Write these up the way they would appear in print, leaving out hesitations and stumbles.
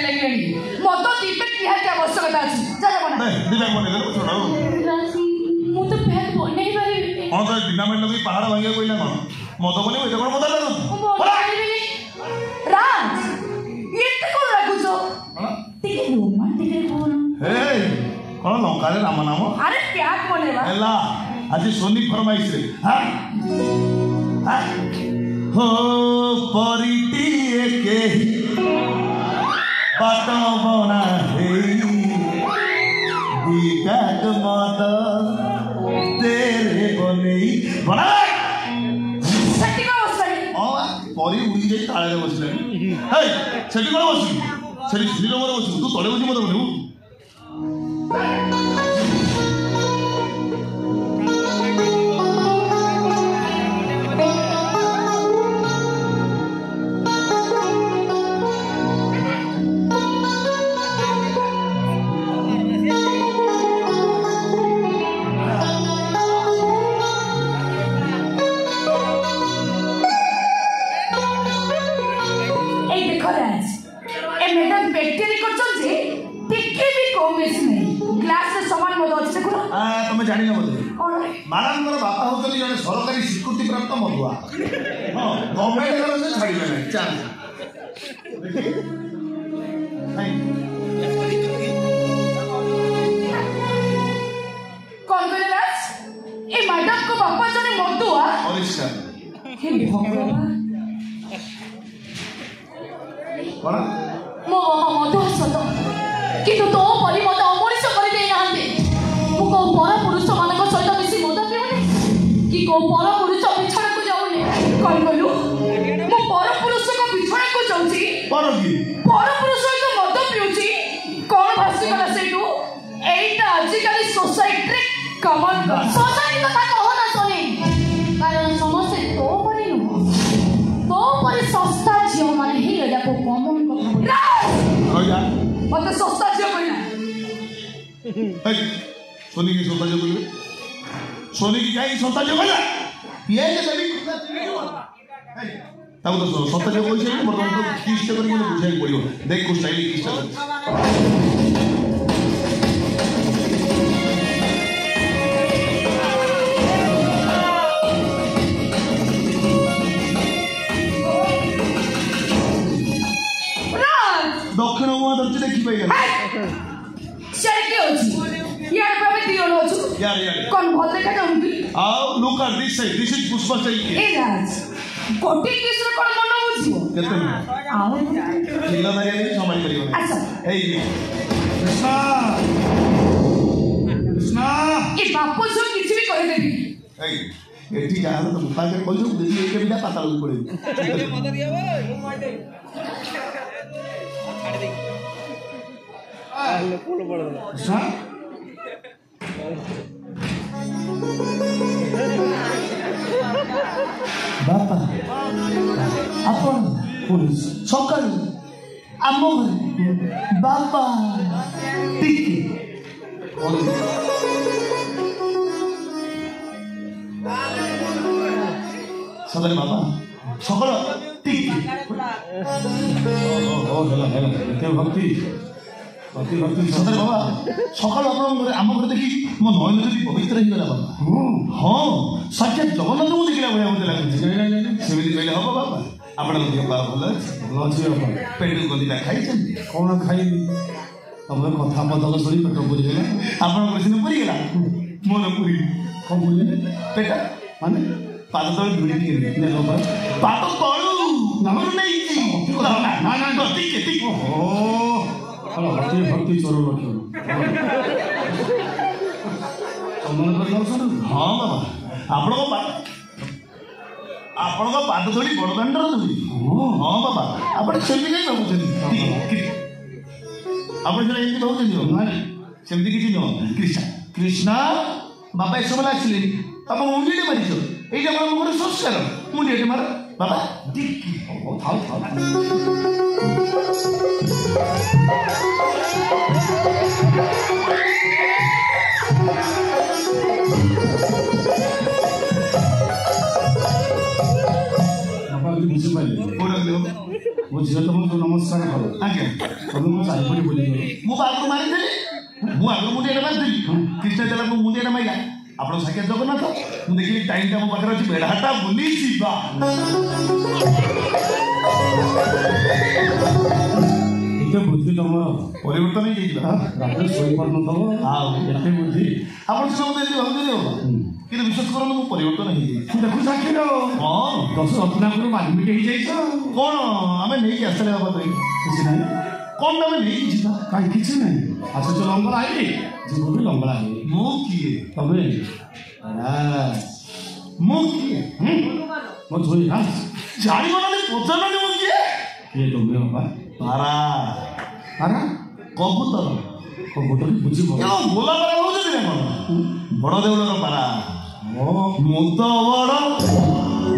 लगेनी मत दीपे निहाती आवश्यकता अछि जा बना नहीं दिबे बने दे छोड़ा मु तो पेट बनै पारि कोन तो डिनामेंट लगी पहाड़ भांगे कोइला कोन मत बने ओइटा कोन मत लागो राज एते कोन लागुछो तिके रोमांटिक कोन हे कोन लंकारे राम नाम अरे प्याक बनेवा एला आज सोनी फरमाइश रे हां हो परिटी के बाटो बना हे दिकाक मत तेरे बने बना सटी को बसली परी उड़ी जाई ताळे बसले हे सेठी कोन बसि सेठी श्रीर मोर बसि तू तळे बसि मत बोलू तुम्हें जानी ना बोले मानव बापा होते जन सरकारी स्वीकृति प्राप्त मधुआ हाँ गवर्नमेंट से छाड़ी नहीं चांस कौन करे राज ए मैडम को बापा जने मधुआ परिष्कार हे भगवान कौन मो बापा मधु सत किंतु तो परि मत अमरिस करि दे नांदे मु को पर पुरुष मानक सहित मिसी मद पिउनी कि को पर पुरुष बिछड़ा को जाउनी कौन बोलू मु पर पुरुष को बिछड़ा को जाउची पर पुरुष सहित मद पिउची कौन भासी गला सेटू एटा आजिकली सोसाइटी रे कमन सोसाइटी कथा कहो ना सोनी कारण समस्त तो परि न तो परि सस्ता जियो माने ही एटा को कमन कथा हो जा मत सस्ता जियो कहिना सोनी की सोता जो बोले सोनी की जाई सोता जो बोला ये के सभी तब तो सोता जो बोल से मतलब तो किस्ट करके मुझे बुझाई पड़ियो देख को स्टाइल किस्ट कर दक्षिण मुआ दर्ज देखि पाइले चल के होची यार प्रभु दियो होचु यार कौन भल देखा जाउंगी आओ look at this side this is Pushpa side ए राज कोटी किसर कोन मन बुझियो केते आओ जिल्ला दारिया नहीं संभाल करियो अच्छा ए कृष्णा कृष्णा ए बापू जो किछि भी कहि देबी ए एठी जाहल तो मुता के बोल जो देखि एक बिना पता लग पड़े अरे मत दिया भाई माटे छाड़ दे आ पुल पड़ कृष्णा बापा अपन पुलिस सकाल आम घर बापा टिके सकाल बाबा सकाल टिके भक्ति भक्ति भक्ति सदर बाबा सकाल आम घर देखी मो नयन ज्योति पवित्र हो गला बाबा हाँ साक्षात जगन्नाथ को देखला भाई मत लागे सेमिति कहले हो बाबा आपण देह पा भल अछि पेट गंदिला खाई छथि कोन खाई तमरे कथा बदल सरी पेट पुरी गेला आपण प्रश्न पुरी गेला मोर पुरी कोन पुरी पेट माने पाद तळ भिडी गेले ने बाबा पाद तळू नमर नै ना ना ना गति केति ओहो हलो भक्ति भक्ति चोर लक्ष्य सम्मान कर लाउछन हां बाबा आपण को पाद धोड़ी बड़दांडर धोड़ी हां बाबा आपण सेमि नै भाबुछन आपण जरा एंती भाबुछन ना सेमति किछि न कृष्ण कृष्ण बाबा ए सब लाछले तब मुंडी मारिछो एटा बाबा मोर संस्कार मुंडी एटे मार बाबा दिक्की ओ थाउ थाउ बुझे तो नमस्कार नमस्कार करो आज्ञा तुम चारिपटे बुले मु आगु मारिदेली मु आगु मुंडिया मारिदेली कृष्ण चला को मुंडिया माइला आपण साक्षात जगन्नाथ मु देखिली टाइम टा मो पाखर अछि बेढाटा बुली जीवा एते बुद्धि तुमर परिवर्तन ही जाइला रात सोई पड़न तो एते बुद्धि आपण सब देली भाबुली हो कि विश्वास करन मु परिवर्तन ही जाई देखु साक्षी रो हां दस रत्नापुर मालिक ही जाइछ कोन हमें नहीं आसले बाबा तो किछ नहीं कोन हमें नहीं जीवा काई किछ नहीं अच्छा चलो लंगड़ा आइली जीवन भी लंगड़ा है मु किए तबे मु किए मो जोई ना जानी माने पचन मु किए ये तुम बाबा पारा आरा कबूतर कबूतर बुझी बोल यो गोला पारा हो जदी ना बड़ देउलर पारा मु तो बड़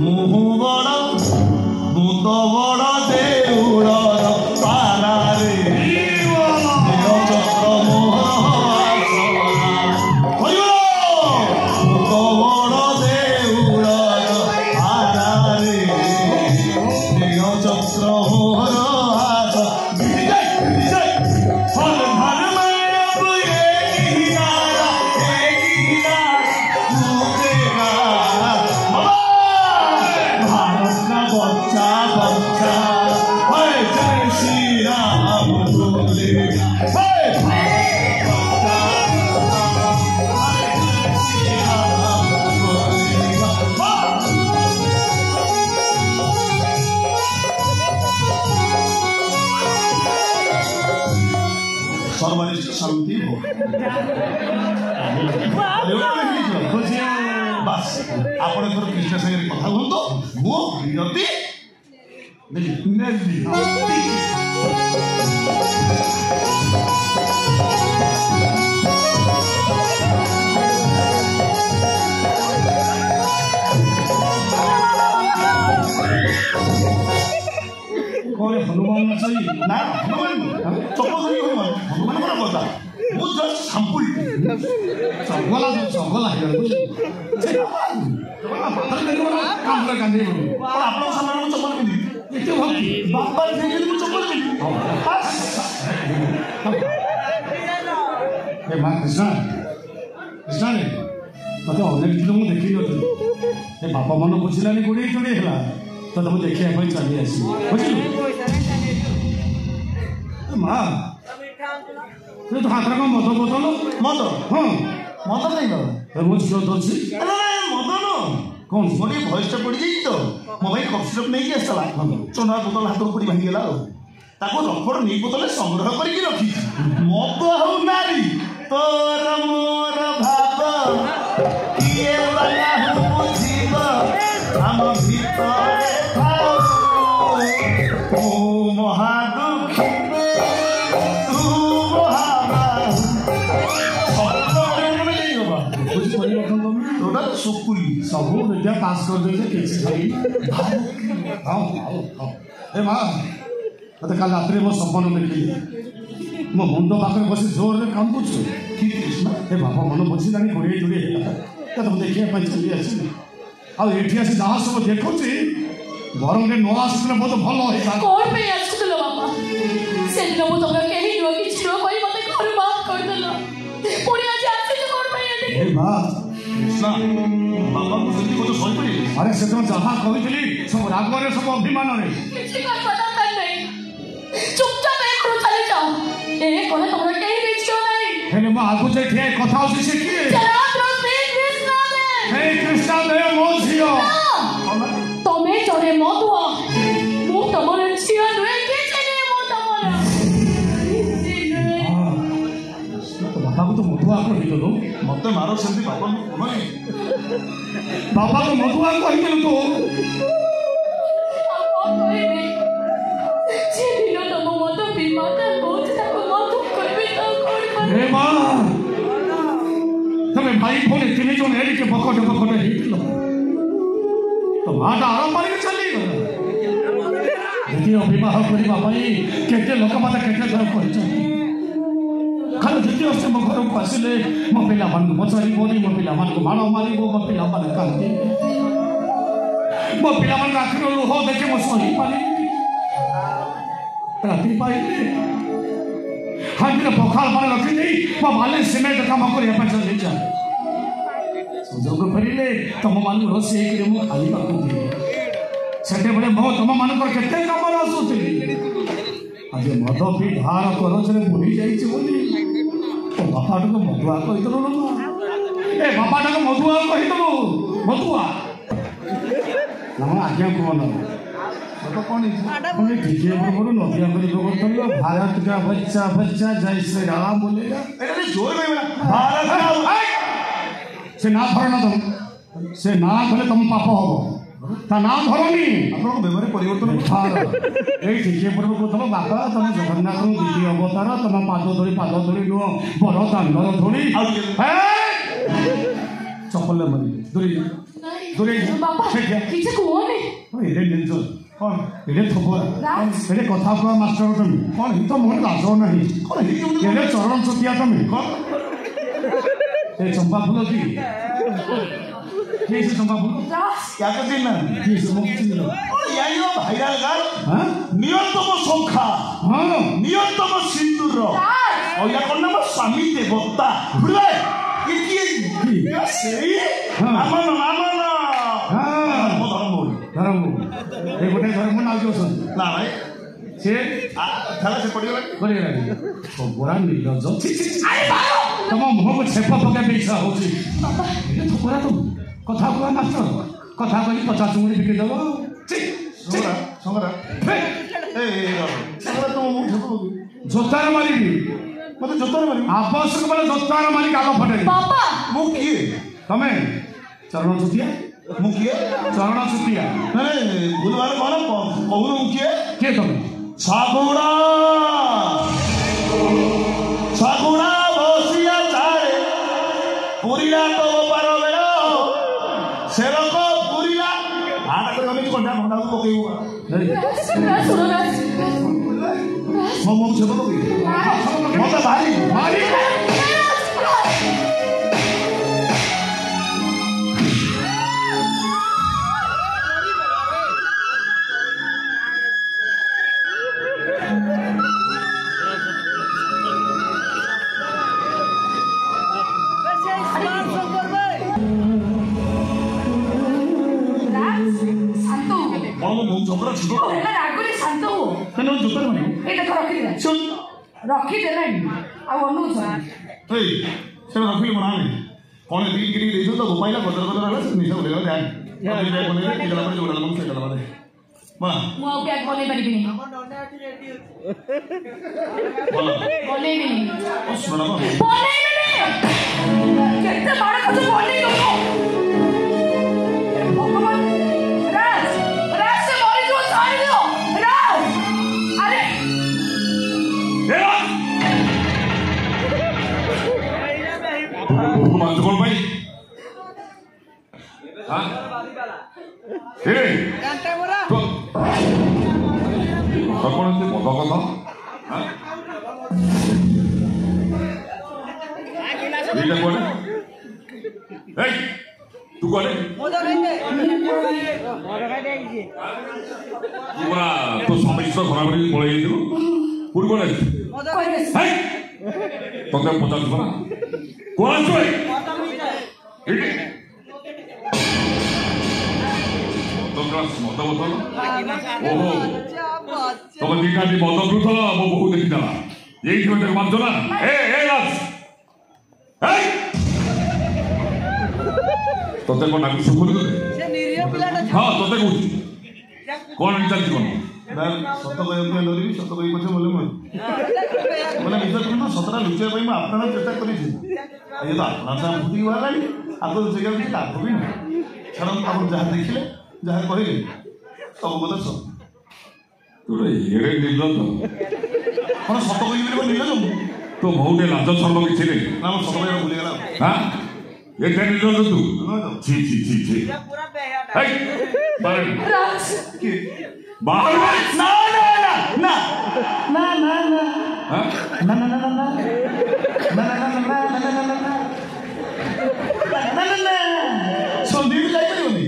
मुहु बड़ मु तो बड़ देउलर पारा रे चक्र मोहर मु तो बड़ देउलर पारा रे चक्र मोहर सर्वनिष्ठ शांति हो बस आपण थोड़ा कृष्ण संगे कथा हुंतो मो विरति नेली कोई हनुमान सही ना हनुमान चप्पल धरी हनुमान कोन बोलता मु जस्ट सैंपल सगला है मात्र देखो काम कर कांदे पण आपण सामान चप्पल पिंदी एते भक्ति बाबा देखि मु चप्पल पिंदी ए मां कृष्ण कृष्ण ने मते अनेक दिन मु देखि नथि ए बापा मन बुझिलानी गुडी चुडी हला तो तुम देखिए भाई चली आसी बुझिलु मां तू तो हाथ रखो मत बोतल मत हां मत नहीं बाबा ए मु जो दोछि अरे मत न कौन मोटी भॉइस टा पड़ी जाई तो मो भाई कप सिरप नहीं के आसला चोना बोतल हाथ पड़ी भांगी गेला ताको रफड़ नहीं बोतल संग्रह करके रखी मत हो नारी तोर मोर भाव किए वाला हो बुझीब हम भीतर थाओ ओ महादुखी तू महाबाहु कुछ परिवर्तन तुम तोड़ा सुकुली सब विद्या पास कर दे कैसे भाई हां ए मां तो कल रात्रि मो सपन देखिली मो मुंड पाखरे बसी जोर रे कांदुछु ठीक कृष्ण ए बाबा मन बुझिलानी घोड़े जुड़े तो तुम देखिए पाई चली आसी आ एठी आसी जहां सब देखुची बरम रे नो आसले बहुत भलो हे कौन पे आसुलो बाबा से दिन मु तोरा केही नो किछ नो कोई मते घर माफ कर देलो पुणी आज आसी तो कौन पे ए मां कृष्ण बाबा को जल्दी को तो सोई पड़ी अरे से तुम जहां कहितली सब राग रे सब अभिमान रे किसी का पता नहीं चुपचाप एक करो चले जाओ ए कोने तोरा केही बीच क्यों नहीं हेले मां आगु जे ठे कथा होसी से की चला श्री कृष्ण दे हे कृष्ण देव मो झियो तमे जरे मधुआ मु तमर छिया नुए के चले मु तमर बाबा को तो मधुआ को ही दो मत मारो सेंती बाबा को कोन बाबा को मधुआ को ही तो कौन कहबे जे दिन तम मत बिमाता बहुत तक मत करबे तो कौन कर हे मां तमे भाई फोने तिने जो एडी के बकट हिटलो तो माटा आराम मारी के चली गला द्वितीय विवाह करबा पई केते लोक माता केते घर करछ खाली द्वितीय से मो घर को आसिले मो पिला मन बचारी बोली मो पिला मन को मारो मारी मो पिला मन कांती मो पिला मन आखिर हो देखे मो सही पानी ରାତି ପାଇଲେ ହାଣ୍ଡିରେ ପଖାଳ ପାଣି ରଖିଦେଇ ମୋ ବାଲି ସିମେଣ୍ଟ କାମ କରିବା ପାଇଁ ଚାଲିଛ। ସୁଯୋଗ ଫେରିଲେ ତମମାନଙ୍କୁ ରୋଷେଇ କରି ମୁଁ ଖାଇବାକୁ ଦିଏ। ସେତେବେଳେ ମୁଁ ତମମାନଙ୍କର କେତେ କାମରେ ଆସୁଥିଲି। ଆଜି ମଦ ପିଇ ଧାର କରଜରେ ବୁଡ଼ି ଯାଇଛି ବୋଲି ତୋ ବାପାଟାକୁ ମଧୁଆ କହିଦେଲୁ ନା। ଏ ବାପାଟାକୁ ମଧୁଆ କହିଦେଲୁ ମଧୁଆ। ନା ଆଜ୍ଞା କୁହ ନା ଟିକେ ପୂର୍ବରୁ ନଦିଆ କରି କରୁଥିଲ ଭାରତ का बच्चा बच्चा जय श्री राम बोलेगा। से ना धर ना तुम से ना धरे तुम पाप हब ता ना धरनी आपन व्यवहार परिवर्तन ए ठीक पूर्व प्रथम बापा तुम जगन्नाथ द्वितीय अवतार तुम पाद धरी नुह बड़ दांडर धोड़ी चपल मरी दूरी दूरी କିଛି କୁହନି। ଏଡ଼େ ଜିନିଷ କ'ଣ ଏଡ଼େ ଥୋବରା ଏଡ଼େ କଥା କୁହା ମାଷ୍ଟର ତମେ କ'ଣ ହିଁ ତ ମୋର ଲାଜ ନାହିଁ କ'ଣ ଏଡ଼େ ଚରଣ ଚତିଆ ତମେ କ'ଣ ଏ ଚମ୍ପା ଫୁଲ କି ସେ ଚମ୍ପା ଫୁଲ याको चिन्ह କିଏ ସେ ମୁଁ ଚିହ୍ନିଲ याई भाइराल गाल नियतम संख्या नियतम सिंदूर और या कोन नाम स्वामी देवता बुझले ये किए सेई आमन आमन मो धर्म ए गोटे धर्म नाउ जोसन ना भाई से थाला से पड़ी गला तो बोरा निर्लज अरे बारो तम मुह को छेप पका बेइसा होची ए तो बोरा तो कथा कुआ मास्टर कथा कहि 50 मुड़ी बिके दबो संगरा ए संगरा तो मु छेप जोतार मारिबी मते जोतार मारिबी आवश्यक बले जोतार मारी काग फटे बाबा मु किए तमे चरण सुतिया मु किए चरण सुतिया अरे भूलवार कोन कहू मु किए तमे सागुड़ा सागुड़ा बसिया चारे पुरीला तो पार बेलो सेरक पुरीला आटा कर हम कोंडा भंडा को पकेउ सुनो ना मो छेप पकेउ मते भारी भारी रखीदेलानी अनुज से रखी बना कौन दी गिरी दे तो गोपाइला बदर बदर वाला निशा बोलेगा ध्यान अभी बैग बने के गला में जोड़ा लम से गला में बना मु आ बैग बने परिबिनी बने नहीं ओ सुना ना बने नहीं केते बड़ कछ बने दो भगवान राज राज से मरी जो सारी दो राज अरे मानते कौन भाई हाँ ए तो कौन से मद कथा हाँ ये कौन ए तू कौन पूरा तो समस्या खराब नहीं पड़े ये तो पूरी कौन है है तो क्या पता चला कौन से तो क्लास मत बोतल ओहो तो मैं दिखा दी मत बोतल वो बहुत देखी था यही क्यों तेरे मान चला ए लाज ए तो तेरे को नाक सुखुल दे हाँ तो तेरे को कौन निकल कौन सत कह डरबी सत कही पछे बोले मैं निज तो सतरा लुचा मैं आपना चेष्टा कर ये तो आपना से फुटी बाहर आगे लुचाई किसी लाभ भी ना छाड़ आप जहाँ देखिले जहाँ कहले सब बोले सब तोरे ये निर्लज कौन सत कही निर्लज तो बहुटे लाज शर्म किसी नहीं ना सत कह भूलीगला हाँ ये क्या निर्लज तू छी छी छी छी राज बाहर ना ना ना ना ना ना हाँ ना ना ना ना ना ना ना ना संदीप जाई परिबनी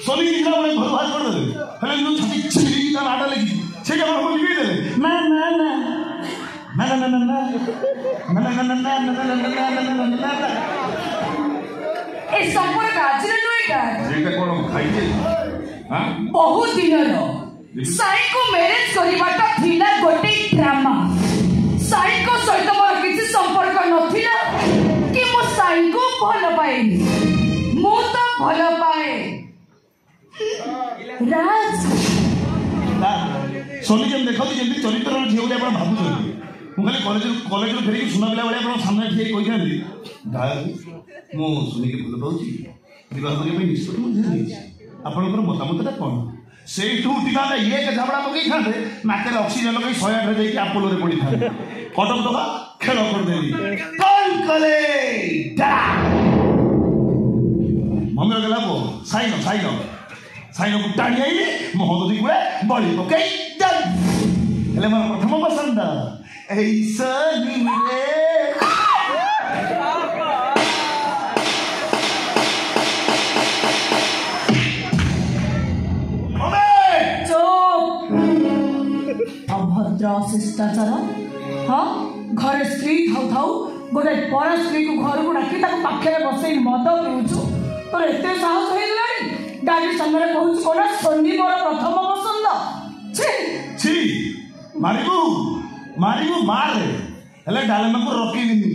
संदीप इला बड़े घर बाहर कर दे हेले जो छाती छिरी का नाटा लगी से के हम लिखि देले ना ना ଏ ସମ୍ପର୍କ ଆଜିର ନୁହେଁ କା ସେଇଟା କ'ଣ ଖାଇଛେ ବହୁତ ଦିନର ସାଇଙ୍କୁ ମ୍ୟାରେଜ କରିବାଟା ଥିଲା ଗୋଟେ ଡ୍ରାମା। ସାଇଙ୍କ ସହିତ ମୋର କିଛି ସମ୍ପର୍କ ନଥିଲା କି ମୁଁ ସାଇଙ୍କୁ ଭଲ ପାଏନି, ମୁଁ ତ ଭଲ ପାଏ ରାଜ। सोनी जब देखा जमी चरित्र झील भाई आप भावुँ मुझे कलेज फेरिक सुना पिला भाई आप सामने ठीक कही था मुझे सोनी के भल पाँच बह करने निष्पत्ति आपंकर मतामत कौन से उठा ये झाबड़ा पकई था नाक ऑक्सीजन लगे 108 जाकि आपोलो पड़ी था कटक दबा खेल करदेवी मम्मी गला पो साइन साइन साइन को टाणी आईली मो हदी गुड़ा बड़ी पकई हेले मोर प्रथम पसंद ऐसा अभद्र शिष्टाचार हाँ घर स्त्री थाऊ थाऊ गोटे पर स्त्री को घर को डाकी पाखे बसई मद पीऊचु तोर एत साहस हो गाड़ी सामने कहूँ कौन सोनी मोर प्रथम पसंद छी मारिबू मारिबू मार हेले डालमा को रखिबिनी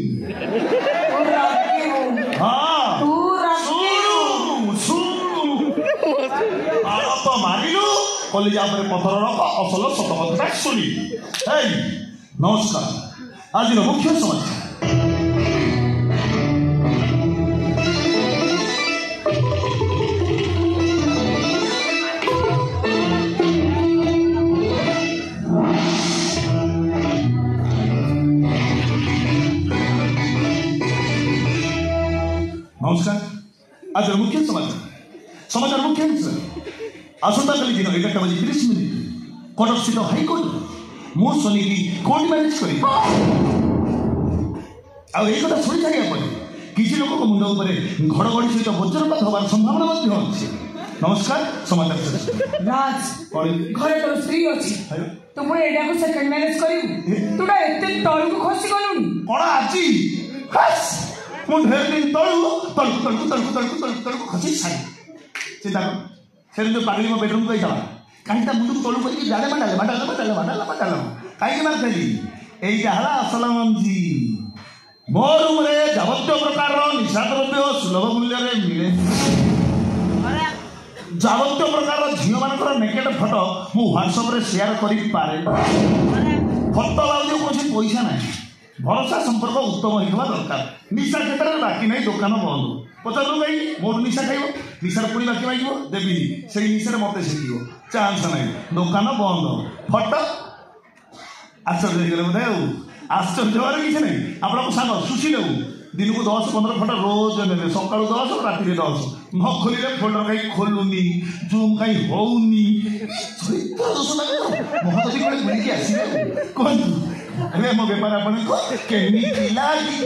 हां तू रखिबू आप मारिलु कलेजा पर पथर रख असल सत कथा सुनी नमस्कार आज मुख्य समाचार नमस्कार आज मुख्य समाचार समाचार मुख्य आसंता कल दिन 11:30 कटक स्थित हाईकोर्ट मो सोनी की कोर्ट मैरिज कर कथा शुणी छाड़ा किसी लोक मुंड घड़घड़ी सहित वज्रपात हमार संभावना अच्छी नमस्कार समाचार राज घरे तो स्त्री अच्छी तू पुणी एटा को सेकंड मैरिज करू तूटा एते तळु को खसी गलुनी कोन आजी हस मु ढेर दिन तळु खसी साई चिंता कर से जो पागली मो बेडरूम को जावा कहीं मुंड को तळु करके जाले माडाले कहीं मारथली एइटा हला असलम जी मो रूम रे जावत्य प्रकार निशा द्रव्य सुलभ मूल्य रे मिले जावत्य प्रकार झील मानकर नेकेट फटो मु व्हाट्सएप रे शेयर करि पारे फटो लाउजे कोसी पैसा नाही भरोसा संपर्क उत्तम होइबा दरकार निशा क्षेत्र में बाकी नहीं दुकान बंद पचारू भाई मोर निशा खाइब निशार पुणी बाकी मागिब देवी से निशार मत शिखिब चांस ना दुकान बंद फटो आश्चर्य हो गले बोधे आश्चर्य हमारे किसी नहीं आप सांग सुशी लेबू दिन को 10-15 फटो रोज ने सका 10 राति 10 न खोलिले फोल्डर कहीं खोलुनी जूम कहीं होनी दोष लगे महती कड़े बुलिकी आसवे कहतु अरे मो बेपार आपको केमिति लागी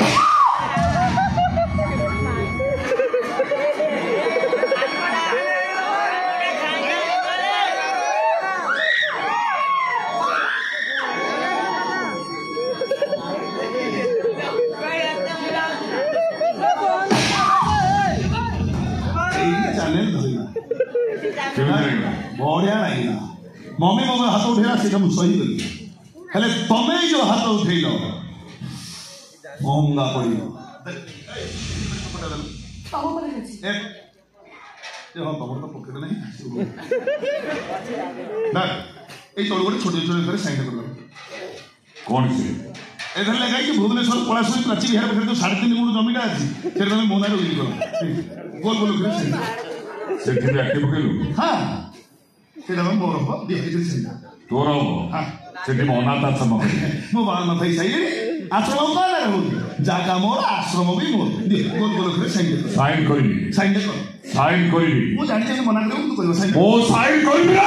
बढ़िया लगे मम्मी मो हाथ उठेला से मुझे सही गली हेले तमें जो हाथ उठेल महंगा पड़ो हाँ तुम तो पकेट नहीं तल गोटे छोटे छोटे साइन कर कौन से एथर लगा कि भुवनेश्वर पलाशुरी प्राची विहार पाखे जो 3.5 गुण जमीटा अच्छी से तुम मो ना उइल कर गोल गोल कर से एक्टिव कइलु हां सेटा मोर हो दिहे से तोर हो हां सेठी अनाथ आश्रम मो बाल न थई सही आश्रम का ना रहू जागा मोर आश्रम भी मोर दे गोल गोल कर साइन कर साइन करिबी मो जानि जे मना करू तू करियो साइन ओ साइन करिबी ना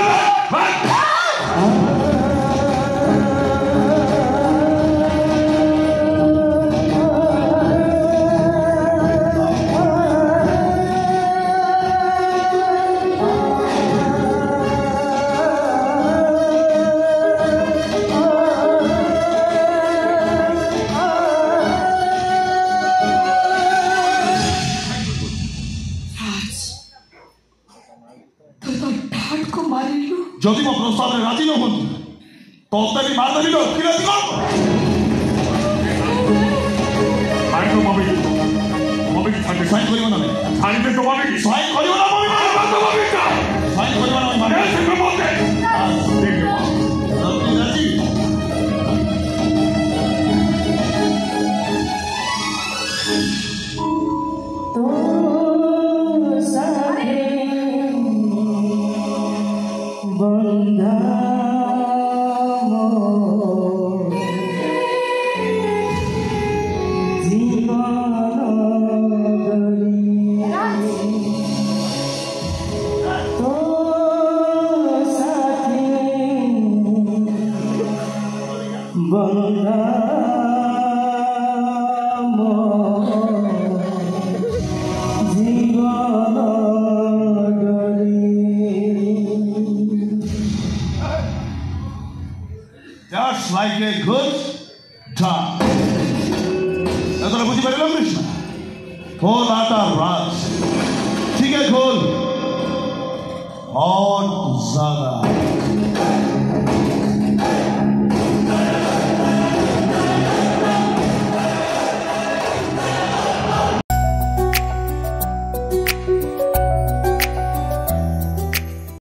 তত্ত্বানি মারদানি তো কিরাতি কর সাইন তো পাবে কি পাবে কি ছাড়বে সাইন করিব না ছাড়িতে তো পাবে কি সাইন করিব না পাবে তো পাবে কি সাইন করিব না মানে সে বলতে দেখো আপনি রাজি Just like a good dog. এতটা বুঝতে পারলাম কৃষ্ণ খোল আটা রাজ ঠিক আছে খোল হট জাদা